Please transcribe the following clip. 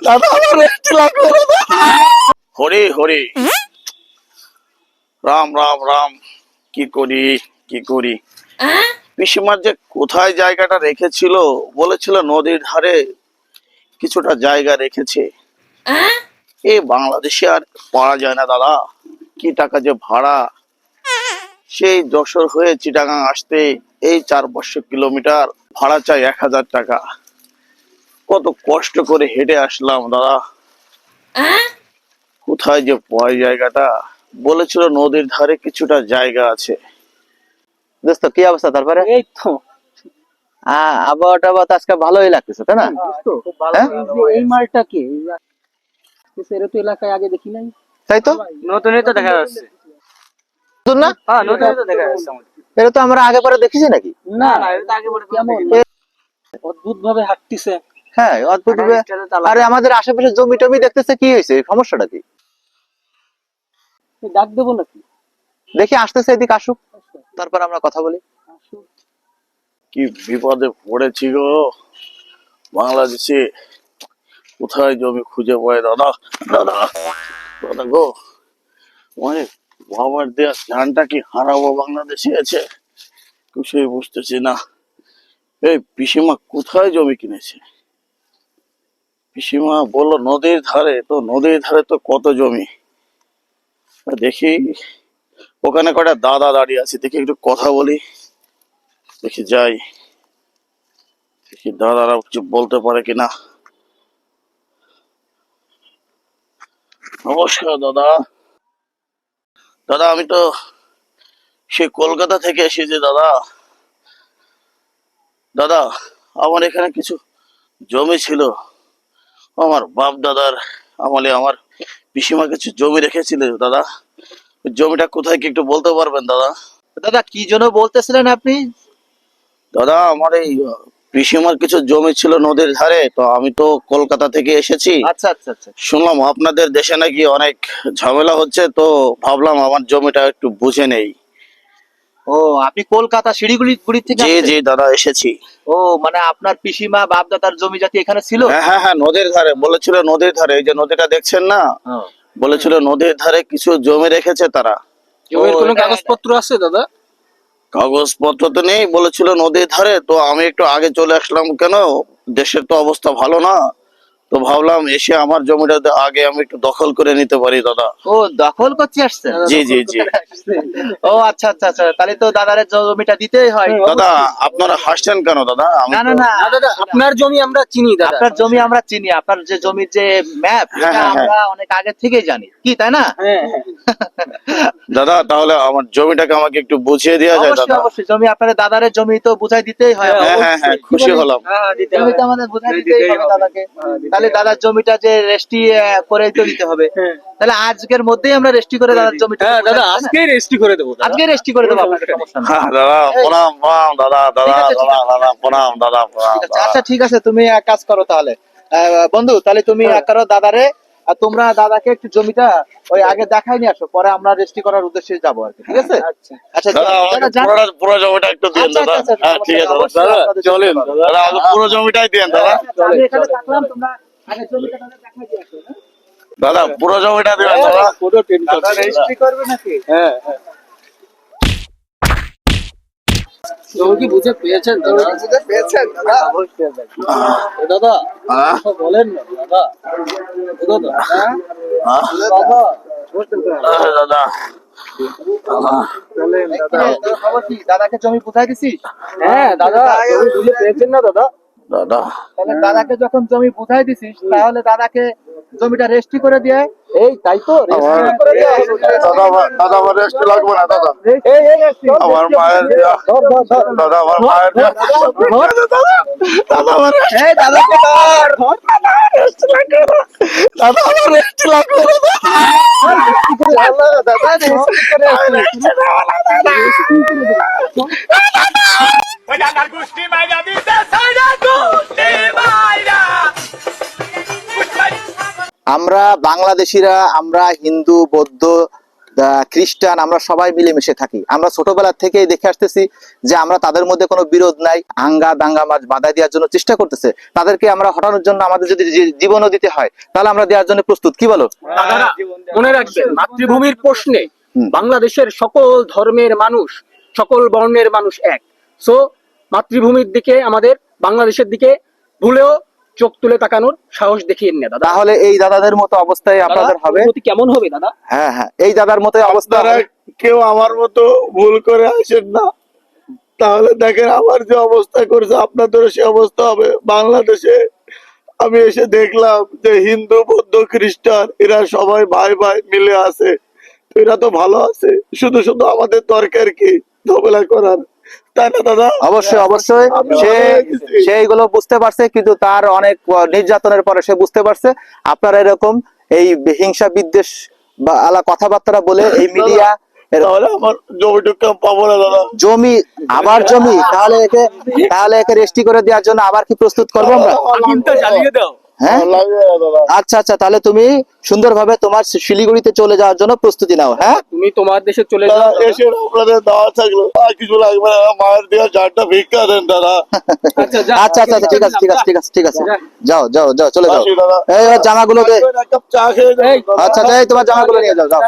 দাদা আমার রেস্ট লাগবে দাদা। হরি হরি রাম রাম রাম। কি করি কি করি, পিসিমার যে কোথায় জায়গাটা রেখেছিল, বলেছিল নদীর ধারে কিছুটা জায়গা রেখেছে। এই বাংলাদেশে আর পাওয়া যায় না দাদা, কি টাকা যে ভাড়া। সেই যশোর হয়ে চিটাগাং আসতে এই 400-500 কিলোমিটার, ভাড়া চাই 1000 টাকা। কত কষ্ট করে হেঁটে আসলাম দাদা, কোথায় যে পাওয়া জায়গাটা। বলেছিল নদীর ধারে কিছুটা জায়গা আছে। দোস্ত কি অবস্থা তারপরে? এই তো আবহাওয়াটা তো আজকে ভালোই লাগতেছে তাই না? হ্যাঁ? এই মালটা কি এরা তো এলাকায় আগে দেখি নাই। তাই তো, নতুনই তো দেখা যাচ্ছে। নতুন না? হ্যাঁ নতুনই তো দেখা যাচ্ছে আমাদের। এটা তো আমরা আগে পরে দেখেছি নাকি? না না এটা তো আগে পরে কেমন অদ্ভুত ভাবে হাঁটতিছে। হ্যাঁ, অদ্ভুত ভাবে। আরে আমাদের আশেপাশে জমি টমি দেখতেছে, কি হয়েছে, সমস্যাটা কি? ডাক দেবো নাকি? দেখি আসতেছে, এদিকে আসুক, তারপর আমরা কথা বলি। কি বিপদে পড়েছি গো বাংলাদেশে, কোথায় জমি খুঁজে পায় দাদা। দাদা দাদা গো, অনেক বাবার দেয়া ধানটা কি হারাবো বাংলাদেশে আছে, কিছুই বুঝতেছি না। এই পিসিমা কোথায় জমি কিনেছে? পিসিমা বললো নদীর ধারে, তো নদীর ধারে তো কত জমি। দেখি ওখানে কয়টা দাদা দাঁড়িয়ে আছে, দেখি একটু কথা বলি, দেখি যাই, দেখি দাদারা কিছু বলতে পারে কিনা। নমস্কার দাদা। দাদা আমি তো সে কলকাতা থেকে এসেছি দাদা। দাদা আমার এখানে কিছু জমি ছিল, আমার বাপ দাদার আমলে আমার পিসিমা কিছু জমি রেখেছিল দাদা। ওই জমিটা কোথায় কি একটু বলতে পারবেন দাদা? দাদা কি জন্য বলতেছিলেন আপনি? দাদা আমার এই পিসিমার কিছু জমি ছিল নদীর ধারে, তো আমি তো কলকাতা থেকে এসেছি। আচ্ছা আচ্ছা আচ্ছা। শুনলাম আপনাদের দেশে নাকি অনেক ঝামেলা হচ্ছে, তো ভাবলাম আমার জমিটা একটু বুঝে নেই। ও, আপনি কলকাতা শিলিগুড়ি থেকে জি আসছেন? জি দাদা এসেছি। ও মানে আপনার পিসিমা বাপ দাদার জমি জাতি এখানে ছিল? হ্যাঁ হ্যাঁ হ্যাঁ, নদীর ধারে বলেছিল, নদীর ধারে, এই যে নদীটা দেখছেন না, হ্যাঁ। বলেছিল নদীর ধারে কিছু জমি রেখেছে তারা। জমির কোনো এটা- কাগজপত্র আছে দাদা? কাগজপত্র তো নেই, বলেছিল নদীর ধারে, তো আমি একটু আগে চলে আসলাম। কেন, দেশের তো অবস্থা ভালো না, তো ভাবলাম এসে আমার জমিটা আগে আমি একটু দখল করে নিতে পারি দাদা। ও, দখল করতে আসছেন? জি জি জি। ও আচ্ছা আচ্ছা আচ্ছা, তাহলে তো দাদারের জমিটা দিতেই হয়। দাদা আপনারা হাসছেন কেন দাদা? আমি না না তো- না, দাদা আপনার জমি আমরা চিনি দাদা। আপনার জমি আমরা চিনি, আপনার যে জমির যে ম্যাপ, হ্যাঁ, এটা হ্যাঁ, আমরা অনেক আগে থেকেই জানি, কি তাই না? হ্যাঁ হ্যাঁ। দাদা তাহলে আমার জমিটাকে আমাকে একটু বুঝিয়ে দেওয়া যায় অবশ্যই দাদা? অবশ্যই, জমি আপনাদের দাদারের জমি তো বুঝাই দিতেই হয়। হ্যাঁ, হ্যাঁ হ্যাঁ হ্যাঁ, খুশি হলাম। হ্যাঁ দিতে হবে। জমিটা আমাদের বুঝাই দিতেই হবে দাদাকে। তাহলে দাদার জমিটা যে রেস্টি করে তো দিতে হবে। হ্যাঁ। তাহলে আজকের মধ্যেই আমরা রেস্টি করে দাদার জমিটা হ্যাঁ দাদা আজকেই রেজিস্ট্রি করে দেবো দাদা। আজকে রেস্টি করে দেবো, আপনাদের সমস্যা নেই। হ্যাঁ দাদা প্রণাম প্রণাম দাদা, দাদা ঠিক আছে, ঠিক দাদা আছে। দাদা প্রণাম দাদা প্রণাম ঠিক আছে, দাদা। আচ্ছা ঠিক আছে, তুমি এক কাজ করো তাহলে, বন্ধু, তাহলে তুমি এক করো দাদারে, আর তোমরা দাদাকে একটু জমিটা ওই আগে দেখাই নিয়ে আসো, পরে আমরা রেস্টি করার উদ্দেশ্যে যাবো আর কি, ঠিক আছে? আচ্ছা আচ্ছা দাদা আমাকে দাদা, যান। পুরো জমিটা একটু দিন আচ্ছা, দাদা। আচ্ছা, আচ্ছা, হ্যাঁ ঠিক আছে অবশ্যই দাদা, আপনাদের চলেন জন্য করবো। দাদা, আমাকে পুরো জমিটাই দেন দাদা। আমি এখানে থাকলাম, তোমরা আগে জমিটা তাহলে দেখাই দিয়ে আসো, হ্যাঁ? দাদা পুরো জমিটা দেবেন দাদা। পুরো টেনশন। দাদা রেজিস্ট্রি করবে নাকি? হ্যাঁ হ্যাঁ। জমি কি বুঝে পেয়েছেন দাদা? বুঝতে পেরেছেন দাদা? অবশ্যই দাদা। দাদা হ্যাঁ? কথা বলেন না দাদা। দাদা হ্যাঁ? দাদা দাদা তোর খবর কি? দাদাকে জমি বুঝাই দিছিস? হ্যাঁ দাদা জমি বুঝে পেয়েছেন না দাদা? দাদা তাহলে দাদাকে যখন জমি বুঝাই দিছিস, তাহলে দাদাকে জমিটা রেস্টি করে দিয়ে। এই তাই তো রেজিস্ট্রি করে দেওয়া হলো। দাদা আমার রেস্ট লাগবে না দাদা। এই এই আমার মায়ের দেয়া, ধর ধর ধর দাদা আমার মায়ের দেয়া, দাদা আমার এই দাদাকে ধর। রেস্ট লাগবে না দাদা, আমার রেস্ট লাগবে না দাদা রেজিস্ট্রি করে আমরা বাংলাদেশিরা, আমরা হিন্দু বৌদ্ধ খ্রিস্টান আমরা সবাই মিলেমিশে থাকি। আমরা ছোটবেলা থেকেই দেখে আসতেছি যে আমরা তাদের মধ্যে কোনো বিরোধ নাই, হাঙ্গা দাঙ্গা মাছ বাধা দেওয়ার জন্য চেষ্টা করতেছে। তাদেরকে আমরা হটানোর জন্য আমাদের যদি জীবনও দিতে হয় তাহলে আমরা দেওয়ার জন্য প্রস্তুত, কি বলো? দাদারা মনে রাখবেন, মাতৃভূমির প্রশ্নে বাংলাদেশের সকল ধর্মের মানুষ, সকল বর্ণের মানুষ এক। সো মাতৃভূমির দিকে, আমাদের বাংলাদেশের দিকে ভুলেও চোখ তুলে তাকানোর সাহস দেখিয়েন না দাদা। তাহলে এই দাদাদের মতো অবস্থায় আপনাদের হবে। অনুভূতি কেমন হবে দাদা? হ্যাঁ হ্যাঁ, এই দাদার মতো অবস্থা আপনারা কেউ আমার মতো ভুল করে আসেন না, তাহলে দেখেন আমার যে অবস্থা করেছে আপনাদেরও সে অবস্থা হবে। বাংলাদেশে আমি এসে দেখলাম যে হিন্দু বৌদ্ধ খ্রিস্টান এরা সবাই ভাই ভাই মিলে আছে, তো এরা তো ভালো আছে, শুধু শুধু আমাদের দরকার কি ঝামেলা করার, তাই না দাদা? অবশ্যই অবশ্যই সে এইগুলো বুঝতে পারছে, কিন্তু তার অনেক নির্যাতনের পরে সে বুঝতে পারছে আপনারা এরকম এই হিংসা বিদ্বেষ বা আলা কথাবার্তা বলে এই মিডিয়া তাহলে আমার জমিটুকু পাবো না দাদা। জমি আবার জমি, তাহলে একে রেস্টি করে দেওয়ার জন্য আবার কি প্রস্তুত করবো আমরা? আগুনটা জ্বালিয়ে দাও। হ্যাঁ লাগবে না দাদা। আচ্ছা আচ্ছা, তাহলে তুমি সুন্দরভাবে তোমার শিলিগুড়িতে চলে যাওয়ার জন্য প্রস্তুতি নাও। হ্যাঁ তুমি তোমার দেশে চলে দাদা যাও দাদা। এসে আপনাদের দাওয়া থাকলো, আর কিছু লাগবে না, মায়ের দেওয়া চারটা ভিক্ষা দেন দাদা। আচ্ছা যা, আচ্ছা আচ্ছা আচ্ছা, ঠিক আছে ঠিক আছে ঠিক আছে ঠিক আছে, যাও যাও যাও চলে যাও। আসি দাদা। এই জামাগুলো দে। এক কাপ চা খেয়ে যাবেন এই, দাদা। আচ্ছা এই তোমার জামাগুলো নিয়ে যাও যাও।